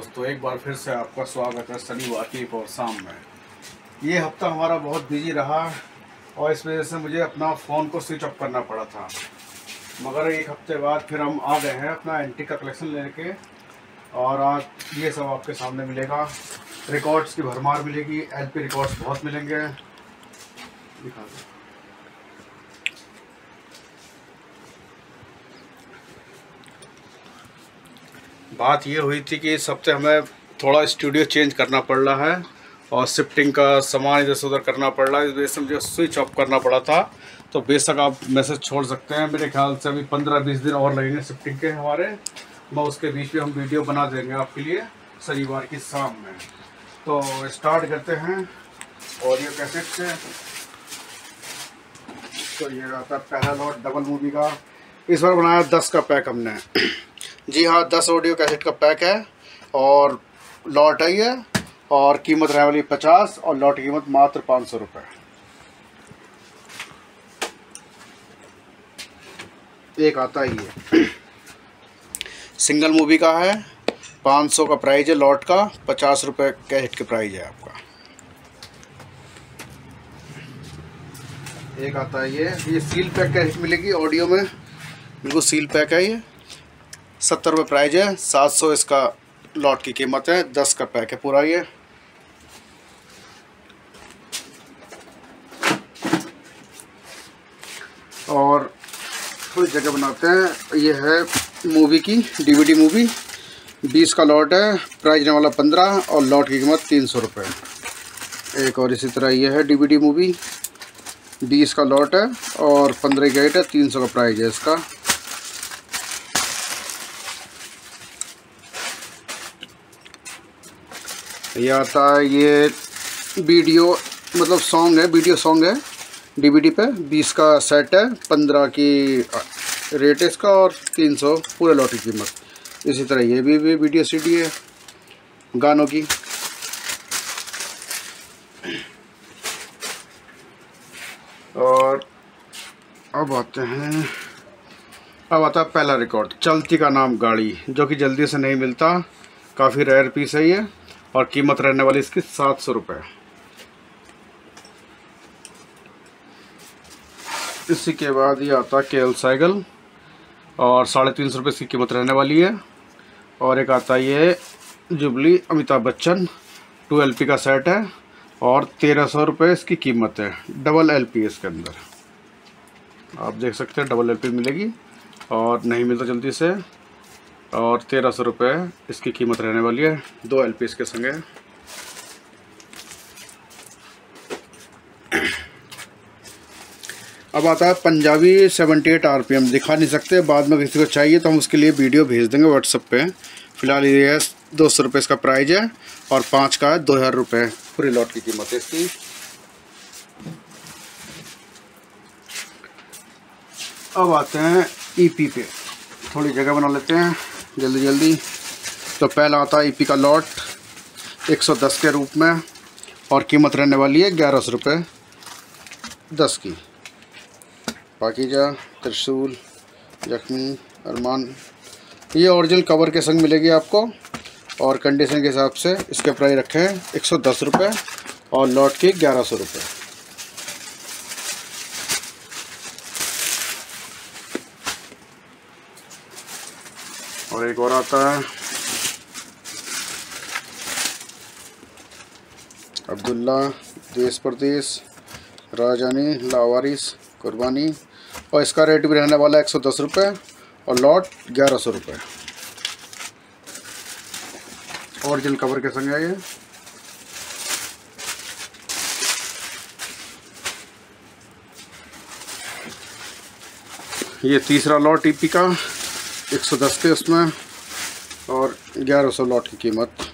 दोस्तों, एक बार फिर से आपका स्वागत है शनिवार की एक और शाम में। ये हफ्ता हमारा बहुत बिजी रहा और इस वजह से मुझे अपना फ़ोन को स्विच ऑफ करना पड़ा था, मगर एक हफ्ते बाद फिर हम आ गए हैं अपना एंटीक का कलेक्शन लेके। और आज ये सब आपके सामने मिलेगा। रिकॉर्ड्स की भरमार मिलेगी, एलपी रिकॉर्ड्स बहुत मिलेंगे। दिखा दो। बात ये हुई थी कि इस हफ्ते हमें थोड़ा स्टूडियो चेंज करना पड़ रहा है और शिफ्टिंग का सामान इधर से उधर करना पड़ रहा है। इस वजह से मुझे स्विच ऑफ करना पड़ा था। तो बेशक आप मैसेज छोड़ सकते हैं, मेरे ख्याल से अभी 15-20 दिन और लगेंगे शिफ्टिंग के हमारे। मैं उसके बीच में हम वीडियो बना देंगे आपके लिए शनिवार की शाम में। तो स्टार्ट करते हैं ऑडियो कैसेट से। तो ये आता है पहला लॉट डबल मूवी का। इस बार बनाया 10 का पैक हमने। जी हाँ, 10 ऑडियो कैसेट का पैक है और लॉट है ये। और कीमत रहने वाली 50 और लॉट की कीमत मात्र 500 रुपये। एक आता ही है, सिंगल मूवी का है, 500 का प्राइस है लॉट का, 50 रुपये कैसेट के प्राइस है आपका। एक आता है ये सील पैक कैसेट मिलेगी ऑडियो में, बिल्कुल सील पैक है ये। 70 रुपये प्राइस है, 700 इसका लॉट की कीमत है। 10 का पैक है पूरा ये। और थोड़ी जगह बनाते हैं। ये है मूवी की डीवीडी मूवी, 20 का लॉट है, प्राइस रहने वाला 15 और लॉट की कीमत 300 रुपये। एक और इसी तरह ये है डीवीडी मूवी, 20 का लॉट है और 15 का रेट है, 300 का प्राइस है इसका। ये आता है ये वीडियो मतलब सॉन्ग है, वीडियो सॉन्ग है डीवीडी पे, 20 का सेट है, 15 की रेट है इसका और 300 पूरे लॉट की कीमत। इसी तरह ये भी वीडियो सीडी है गानों की। और अब आता है पहला रिकॉर्ड, चलती का नाम गाड़ी, जो कि जल्दी से नहीं मिलता, काफ़ी रेयर पीस है ये और कीमत रहने वाली इसकी 700 रुपये। इसी के बाद ये आता है केएल साइकिल और 350 रुपये इसकी कीमत रहने वाली है। और एक आता है ये जुबली अमिताभ बच्चन, 2 LP का सेट है और 1300 रुपये इसकी कीमत है। डबल LP है इसके अंदर, आप देख सकते हैं डबल LP मिलेगी और नहीं मिलता जल्दी से। और 1300 रुपये इसकी कीमत रहने वाली है, 2 LP इसके संग है। अब आता है पंजाबी 78 RPM, दिखा नहीं सकते, बाद में किसी को चाहिए तो हम उसके लिए वीडियो भेज देंगे व्हाट्सएप पे। फिलहाल ये है 200 रुपये इसका प्राइस है और 5 का है 2000 रुपये पूरी लॉट की कीमत है इसकी। अब आते हैं EP पे, थोड़ी जगह बना लेते हैं जल्दी। तो पहला आता है EP का लॉट 110 के रूप में और कीमत रहने वाली है 1100 रुपये 10 की। पाकीजा, त्रिशूल, जख्मी, अरमान, ये ओरिजिनल कवर के संग मिलेगी आपको और कंडीशन के हिसाब से इसके प्राइस रखे हैं 110 रुपये और लॉट की 1100 रुपये। और एक और आता है अब्दुल्ला, देश परदेश, राजानी, लावारिस, कुर्बानी और इसका रेट भी रहने वाला है 110 रुपये और लॉट 1100 रुपये। ओरिजिनल कवर के संग है ये। ये तीसरा लॉट EP का 110 के उसमें और 1100 लॉट की कीमत।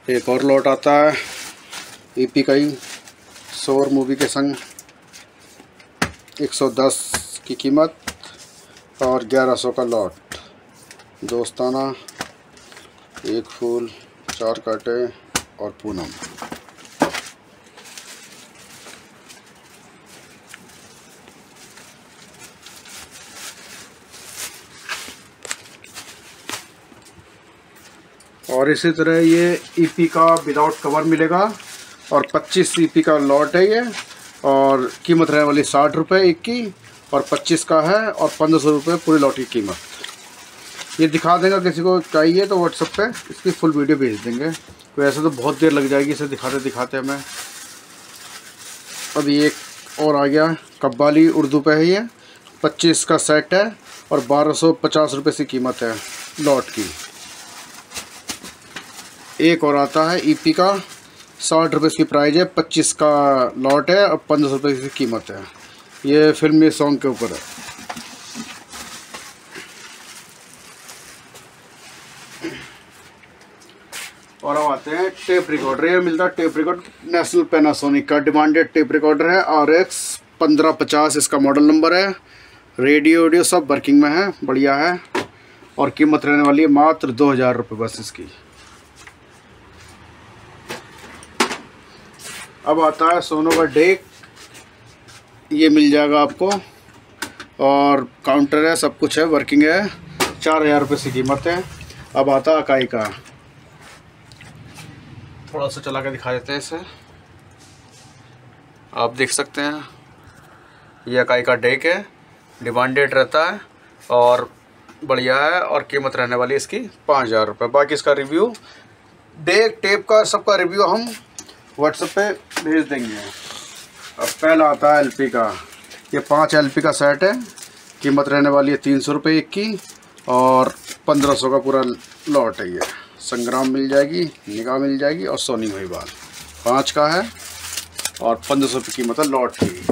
एक और लॉट आता है EP का ही, शोर मूवी के संग, 110 की कीमत और 1100 का लॉट। दोस्ताना, एक फूल, 4 कांटे और पूनम। और इसी तरह ये ईपी का विदाउट कवर मिलेगा और 25 ईपी का लॉट है ये, और कीमत रहने वाली 60 रुपये एक की, और 25 का है और 1500 रुपये पूरी लॉट की कीमत। ये दिखा देगा, किसी को चाहिए तो व्हाट्सएप पे इसकी फुल वीडियो भेज देंगे। तो ऐसे तो बहुत देर लग जाएगी इसे दिखाते दिखाते हमें। अभी एक और आ गया, कब्बाली उर्दू पे है ये, 25 का सेट है और 1250 रुपये से कीमत है लॉट की। एक और आता है ईपी का, 60 रुपये इसकी प्राइस है, 25 का लॉट है और 1500 रुपये की कीमत है। ये फिल्मी सॉन्ग के ऊपर है। और अब आते हैं टेप रिकॉर्डर। ये मिलता है टेप रिकॉर्ड नेशनल पैनासोनिक का, डिमांडेड टेप रिकॉर्डर है, RX 1550 इसका मॉडल नंबर है। रेडियो वीडियो सब वर्किंग में है, बढ़िया है, और कीमत रहने वाली है मात्र 2000 रुपये बस इसकी। अब आता है सोनो का डेक, ये मिल जाएगा आपको, और काउंटर है, सब कुछ है, वर्किंग है, 4000 रुपये से कीमत है। अब आता है अकाई का, थोड़ा सा चला के दिखा देते हैं इसे, आप देख सकते हैं। ये अकाई का डेक है, डिमांडेड रहता है और बढ़िया है, और कीमत रहने वाली इसकी 5000 रुपये। बाकी इसका रिव्यू, डेक टेप का सबका रिव्यू हम व्हाट्सएप पे भेज देंगे। अब पहला आता है LP का, ये 5 LP का सेट है, कीमत रहने वाली है 300 रुपये एक की, और 1500 का पूरा लॉट है। ये संग्राम मिल जाएगी, निगाह मिल जाएगी, और सोनी महिवाल 5 का है और 1500 रुपये कीमत है लॉट की।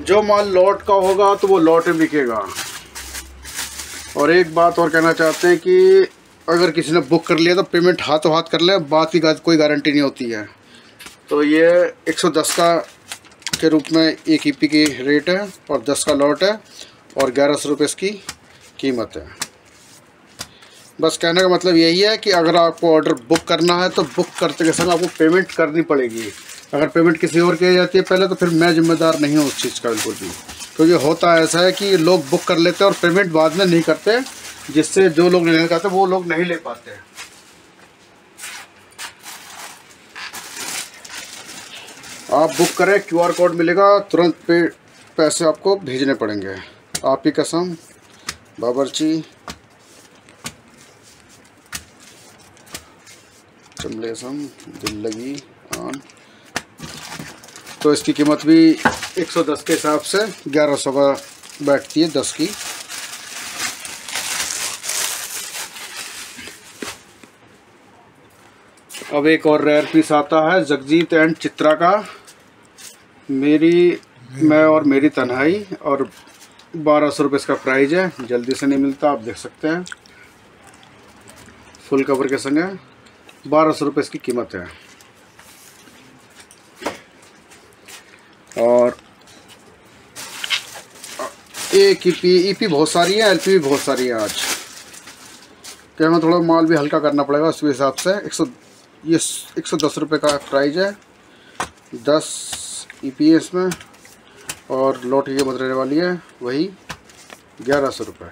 जो माल लॉट का होगा तो वो लॉट में बिकेगा। और एक बात और कहना चाहते हैं कि अगर किसी ने बुक कर लिया तो पेमेंट हाथों हाथ कर ले, बात की कोई गारंटी नहीं होती है। तो ये 110 का के रूप में एक ईपी की रेट है, और 10 का लॉट है, और 1100 रुपये इसकी कीमत है। बस कहने का मतलब यही है कि अगर आपको ऑर्डर बुक करना है तो बुक करते के समय आपको पेमेंट करनी पड़ेगी। अगर पेमेंट किसी और की जाती है पहले, तो फिर मैं जिम्मेदार नहीं हूँ उस चीज़ का बिल्कुल भी, क्योंकि होता ऐसा है कि लोग बुक कर लेते हैं और पेमेंट बाद में नहीं करते, जिससे जो लोग लेना चाहते वो लोग नहीं ले पाते। आप बुक करें, QR कोड मिलेगा, तुरंत पैसे आपको भेजने पड़ेंगे। आप ही कसम, बाबरची, चमलेसम, दिल लगी आन। तो इसकी कीमत भी 110 के हिसाब से 1100 का बैठती है 10 की। अब एक और रेयर पीस आता है जगजीत एंड चित्रा का, मैं और मेरी तन्हाई, और 1200 रुपये इसका प्राइस है। जल्दी से नहीं मिलता, आप देख सकते हैं, फुल कवर के संग है, 1200 रुपये इसकी कीमत है। और एक ईपी बहुत सारी है, LP भी बहुत सारी है। आज क्या हमें थोड़ा माल भी हल्का करना पड़ेगा, उसके हिसाब से 110 रुपये का प्राइस है। 10 ईपी इसमें, और लॉट की कीमत रहने वाली है वही 1100 रुपये।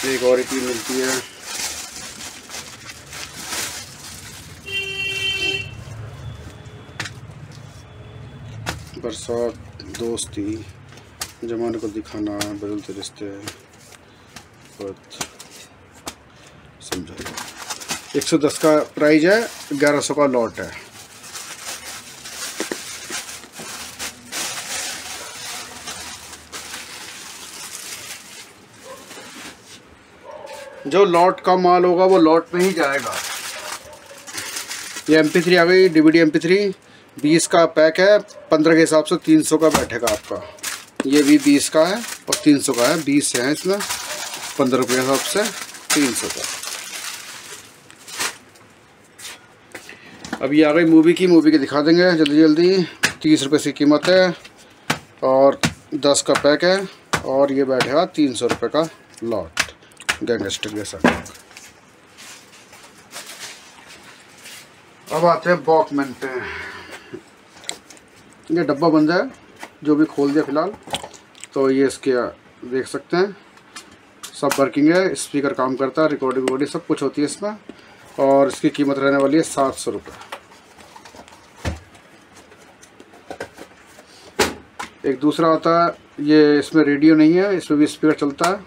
एक और ईपी मिलती है, बरसात, दोस्ती, जमाने को दिखाना, बदलते रिश्ते, समझा। 110 का प्राइस है, 1100 का लॉट है। जो लॉट का माल होगा वो लॉट में ही जाएगा। ये MP3 आ गई, DVD MP3 20 का पैक है, 15 के हिसाब से 300 का बैठेगा आपका। ये भी 20 का है और 300 का है, 20 है इसमें, 15 रुपये के हिसाब से 300 का। अभी आ गई मूवी की दिखा देंगे जल्दी जल्दी। 30 रुपये की कीमत है और 10 का पैक है और ये बैठेगा 300 रुपये का लॉट गैंगस्टर के साथ। अब आते हैं वॉकमैन पे। ये डब्बा बंद है, जो भी खोल दिया फ़िलहाल। तो ये इसके देख सकते हैं सब वर्किंग है, स्पीकर काम करता है, रिकॉर्डिंग सब कुछ होती है इसमें। और इसकी कीमत रहने वाली है 700 रुपये। एक दूसरा आता है, ये इसमें रेडियो नहीं है, इसमें भी स्पीकर चलता है,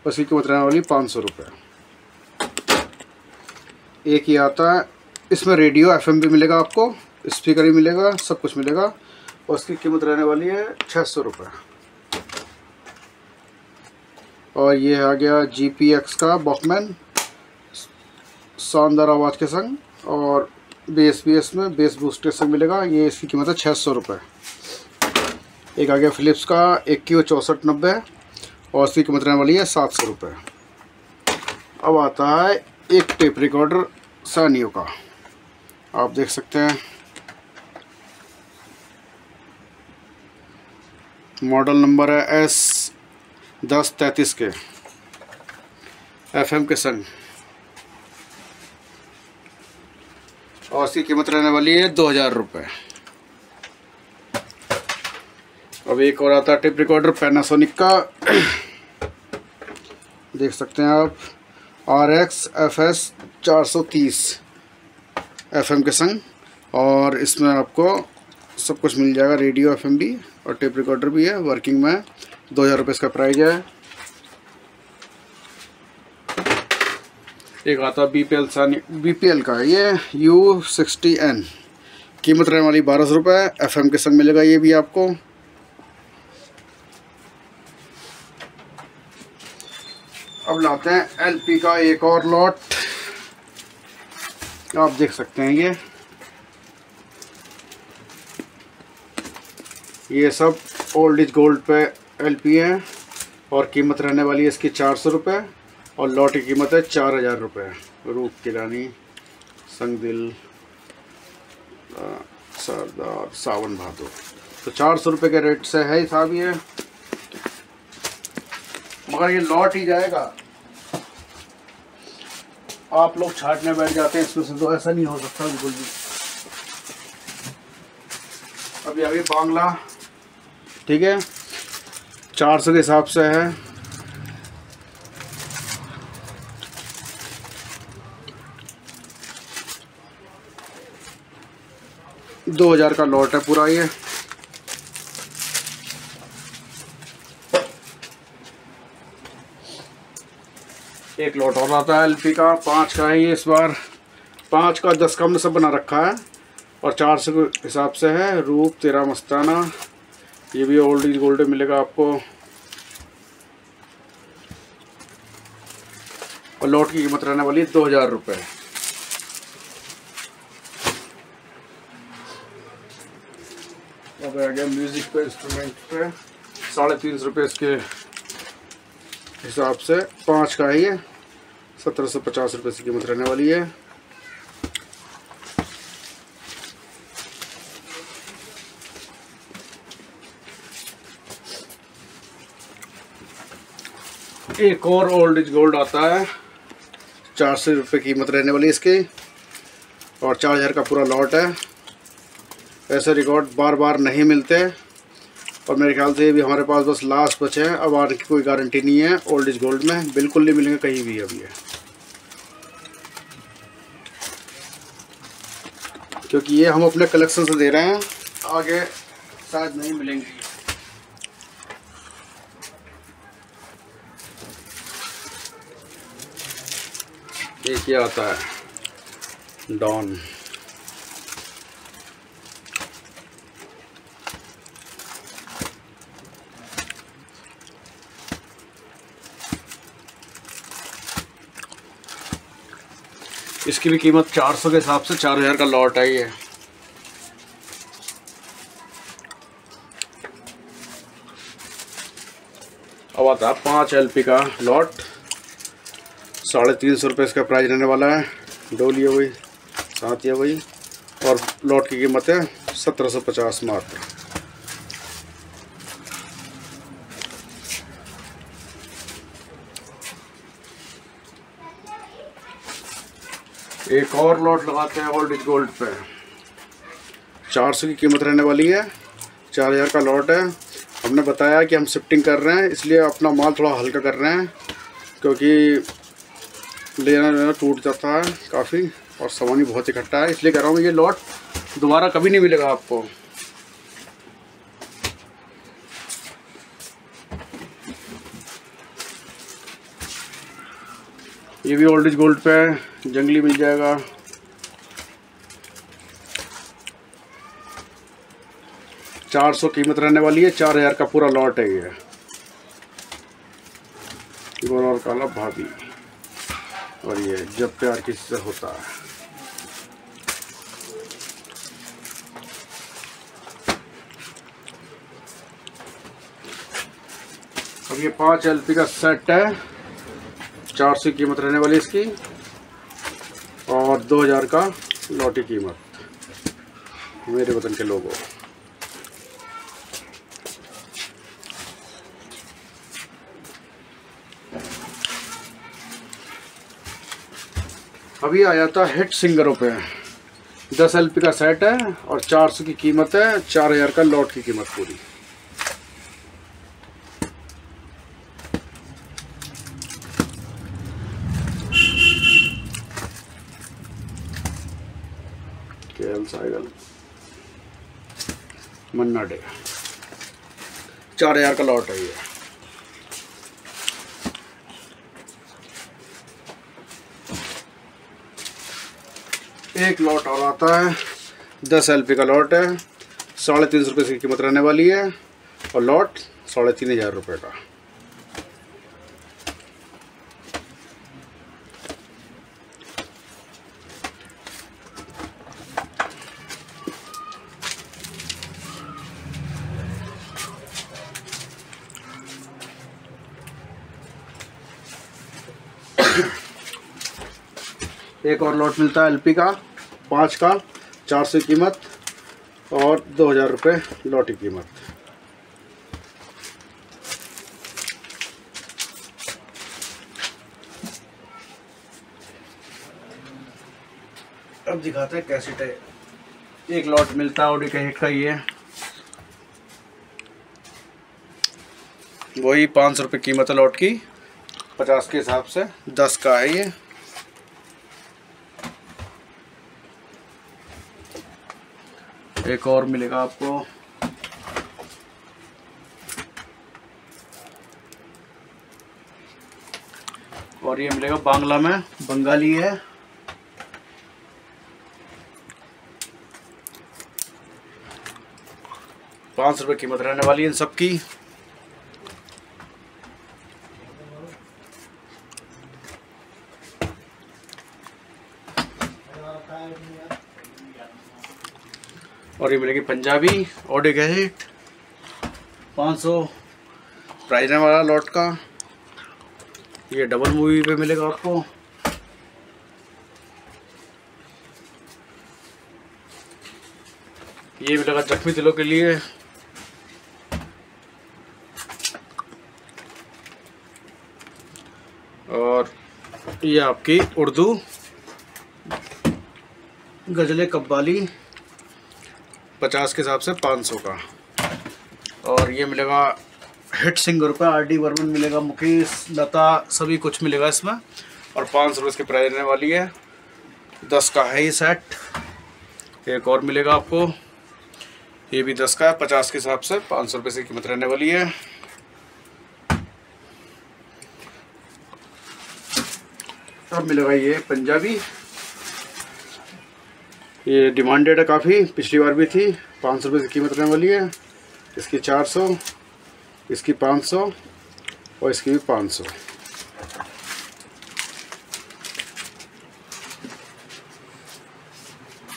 उसकी कीमत रहने वाली 500 रुपये। एक ये आता है, इसमें रेडियो FM भी मिलेगा आपको, स्पीकर भी मिलेगा, सब कुछ मिलेगा और उसकी कीमत रहने वाली है 600 रुपये। और ये आ गया GPX का वॉकमैन, शानदार आवाज़ के संग और बेस भी इसमें बेस बूस्टर संग मिलेगा। ये इसकी कीमत है 600 रुपये। एक आ गया फ़िलिप्स का AQ 6490 और इसकी कीमत रहने वाली है 700 रुपये। अब आता है एक टेप रिकॉर्डर सानियो का, आप देख सकते हैं मॉडल नंबर है S1033 के, FM के संग और इसकी कीमत रहने वाली है 2000 रुपये। अब एक और आता है टेप रिकॉर्डर पैनासोनिक का, देख सकते हैं आप, RX FS 430 FM के संग और इसमें आपको सब कुछ मिल जाएगा, रेडियो FM भी और टेप रिकॉर्डर भी है, वर्किंग में। 2000 रुपये इसका प्राइस है। एक आता BPL का, ये U60N, कीमत रहने वाली 1200 रुपये, FM के संग मिलेगा ये भी आपको। अब लाते हैं LP का एक और लॉट, आप देख सकते हैं ये सब ओल्ड इज गोल्ड पे LP है और कीमत रहने वाली है इसकी 400 रुपये और लॉट की कीमत है 4000 रुपये। रूप की रानी, संगदिल, सरदार, सावन भादो, तो 400 रुपये के रेट से है साहब ये, मगर ये लॉट ही जाएगा। आप लोग छाटने बैठ जाते हैं इसमें से, तो ऐसा नहीं हो सकता बिल्कुल भी। अभी अभी बांग्ला, ठीक है, 400 के हिसाब से है। $2000 का लॉट है पूरा ये। एक लॉट और आता है LP का, 5 का है ये इस बार, 5 का 10 का हमने सब बना रखा है और 400 के हिसाब से है। रूप, तेरा मस्ताना, ये भी ओल्ड इज गोल्ड मिलेगा आपको और लॉट की कीमत रहने वाली है 2000 रुपये। अब आ गया म्यूज़िक पे, इंस्ट्रूमेंट पे, 350 रुपये इसके हिसाब से, 5 का है ये, 1750 रुपये की कीमत रहने वाली है। एक और ओल्ड इज गोल्ड आता है, 400 रुपये कीमत रहने वाली इसकी और 4000 का पूरा लॉट है। ऐसे रिकॉर्ड बार बार नहीं मिलते और मेरे ख्याल से ये भी हमारे पास बस लास्ट बचे हैं। अब आने की कोई गारंटी नहीं है, ओल्ड इज गोल्ड में बिल्कुल नहीं मिलेंगे कहीं भी अभी है, क्योंकि ये हम अपने कलेक्शन से दे रहे हैं, आगे शायद नहीं मिलेंगे। एक ये आता है डॉन, इसकी भी कीमत 400 के हिसाब से 4000 का लॉट है ये। अब आता है 5 LP का लॉट, 350 रुपये इसका प्राइस रहने वाला है। डोली है वही, साथ है वही और लॉट की कीमत है 1750 मात्र। एक और लॉट लगाते हैं ओल्ड इज गोल्ड पे। 400 की कीमत रहने वाली है, 4000 का लॉट है। हमने बताया कि हम शिफ्टिंग कर रहे हैं, इसलिए अपना माल थोड़ा हल्का कर रहे हैं, क्योंकि लेना टूट जाता है काफ़ी और सामान भी बहुत इकट्ठा है, इसलिए कह रहा हूँ ये लॉट दोबारा कभी नहीं मिलेगा आपको। ये भी ओल्ड इज गोल्ड पे जंगली मिल जाएगा। $400 कीमत रहने वाली है, 4000 का पूरा लॉट है ये। गोरा और काला भाभी, और ये जब प्यार किसी से होता है। अब ये 5 LP का सेट है, 400 कीमत रहने वाली इसकी और 2000 का लॉट की कीमत। मेरे वतन के लोगों, अभी आया था हिट सिंगरों पे। 10 LP का सेट है और 400 की कीमत है, 4000 का लॉट की कीमत पूरी। केएल साइकिल मन्ना डे, 4000 का लॉट है ये। एक लॉट और आता है, 10 LP का लॉट है, 350 रुपये की कीमत रहने वाली है और लॉट 3500 रुपये का। एक और लॉट मिलता है LP का 5 का, 400 कीमत और 2000 रुपये लॉट की कीमत। अब दिखाते हैं कैसेट है। एक लॉट मिलता है ऑडी कैसेट का, ये वही 500 रुपये कीमत है लॉट की, 50 के हिसाब से 10 का है ये। एक और मिलेगा आपको, और ये मिलेगा बांग्ला में, बंगाली है। ₹500 कीमत रहने वाली है इन सब की। और ये मिलेगी पंजाबी ऑडी कैसेट, 500 प्राइस है वाला लॉट का। ये डबल मूवी पे मिलेगा आपको। ये मिलेगा जख्मी दिलों के लिए। और ये आपकी उर्दू गज़लें कव्वाली 50 के हिसाब से 500 का। और ये मिलेगा हिट सिंगर पे RD बर्मन मिलेगा, मुकेश, लता, सभी कुछ मिलेगा इसमें। और 500 रुपये इसकी प्राइस रहने वाली है, 10 का है ये सेट। एक और मिलेगा आपको, ये भी 10 का है, 50 के हिसाब से 500 रुपये से कीमत रहने वाली है। अब मिलेगा ये पंजाबी, ये डिमांडेड है काफ़ी, पिछली बार भी थी। 500 रुपये की कीमत रहने वाली है। इसकी 400, इसकी 500 और इसकी भी 500।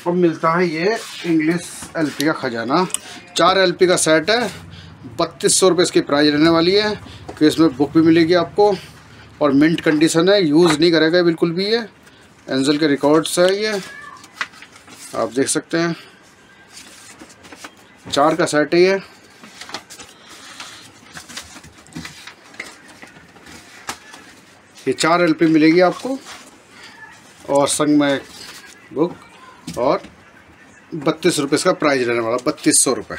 अब मिलता है ये इंग्लिश LP का खजाना, 4 LP का सेट है, 3200 रुपये इसकी प्राइस रहने वाली है। कि इसमें बुक भी मिलेगी आपको और मिंट कंडीशन है, यूज़ नहीं करेगा बिल्कुल भी। ये एंजल के रिकॉर्ड्स है ये। आप देख सकते हैं 4 का सेट है ये 4 LP मिलेगी आपको और संग में बुक और 32 रुपये इसका प्राइस रहने वाला, 3200 रुपये।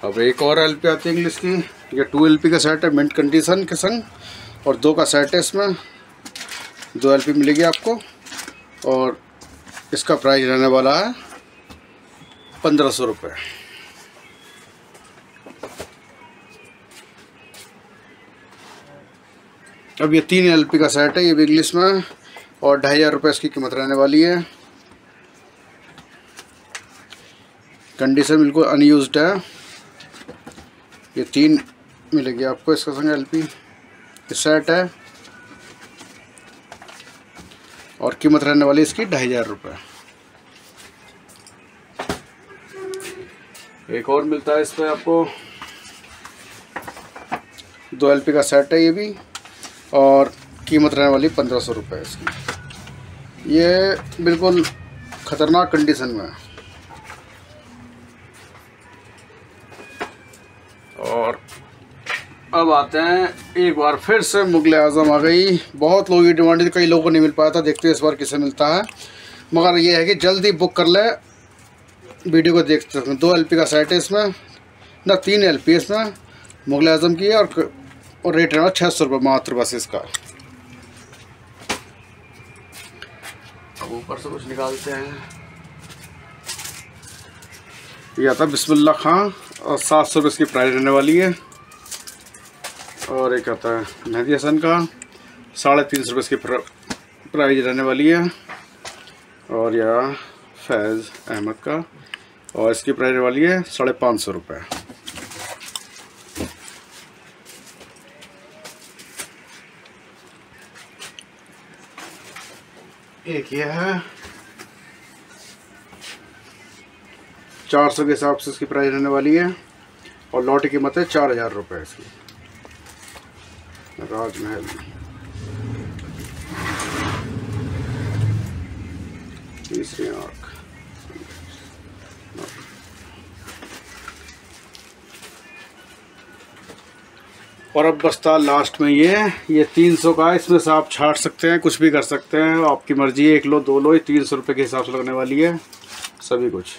अब एक और LP आती है इंग्लिश की, ये 2 LP का सेट है मिंट कंडीशन के संग और 2 का सेट है, इसमें 2 LP मिलेगी आपको और इसका प्राइस रहने वाला है 1500 रुपये। अब ये 3 LP का सेट है, ये भी इंग्लिश में और 2500 रुपये इसकी कीमत रहने वाली है। कंडीशन बिल्कुल अनयूज्ड है। ये 3 मिलेगी आपको इसका संग LP सेट है और कीमत रहने वाली इसकी 2500 रुपये। एक और मिलता है इस पर आपको 2 LP का सेट है ये भी और कीमत रहने वाली 1500 रुपये इसकी। ये बिल्कुल ख़तरनाक कंडीशन में है। और अब आते हैं एक बार फिर से मुग़ल आज़म आ गई। बहुत लोगों की डिमांड थी, कई लोगों को नहीं मिल पाया था, देखते हैं इस बार किसे मिलता है। मगर ये है कि जल्दी बुक कर ले, वीडियो को देख सकते हैं। 2 LP का सेट है इसमें ना, 3 LP इसमें मुग़ल आज़म की है और रेट है 600 रुपये मात्र बस इसका। अब ऊपर से कुछ निकालते हैं। ये आता है बिस्मिल्लाह खां और 700 रुपये इसकी प्राइस रहने वाली है। और एक आता है मेहदी हसन का 350 रुपये इसकी प्राइस रहने वाली है। और यह फैज़ अहमद का और इसकी प्राइस रहने वाली है 550 रुपये। एक ये है 400 के हिसाब से इसकी प्राइस रहने वाली है और लॉट की कीमत है 4000 रुपये इसकी। राजमहल तीसरी आँख। और अब बस्ता लास्ट में ये 300 का है। इसमें से आप छाट सकते हैं, कुछ भी कर सकते हैं, आपकी मर्जी है। 1 लो 2 लो, ये 300 रुपये के हिसाब से लगने वाली है सभी कुछ।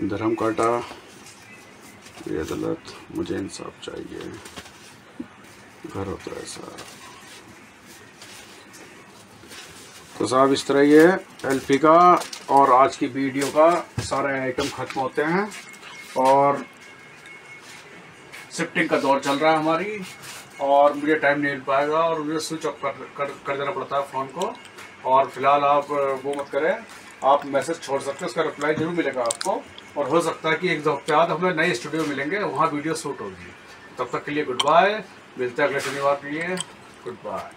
धर्म काटा, ये अदालत, मुझे इंसाफ चाहिए, घर होता है ऐसा। तो साहब इस तरह ये LP का और आज की वीडियो का सारे आइटम ख़त्म होते हैं। और शिफ्टिंग का दौर चल रहा है हमारी और मुझे टाइम नहीं मिल पाएगा और मुझे स्विच ऑफ कर देना पड़ता है फ़ोन को। और फिलहाल आप वो मत करें, आप मैसेज छोड़ सकते हैं, उसका रिप्लाई जरूर मिलेगा आपको। और हो सकता है कि 1 दो हफ्ते बाद हमें नए स्टूडियो मिलेंगे, वहाँ वीडियो शूट होगी। तब तक के लिए गुड बाय, मिलते हैं अगले शनिवार के लिए। Good bye.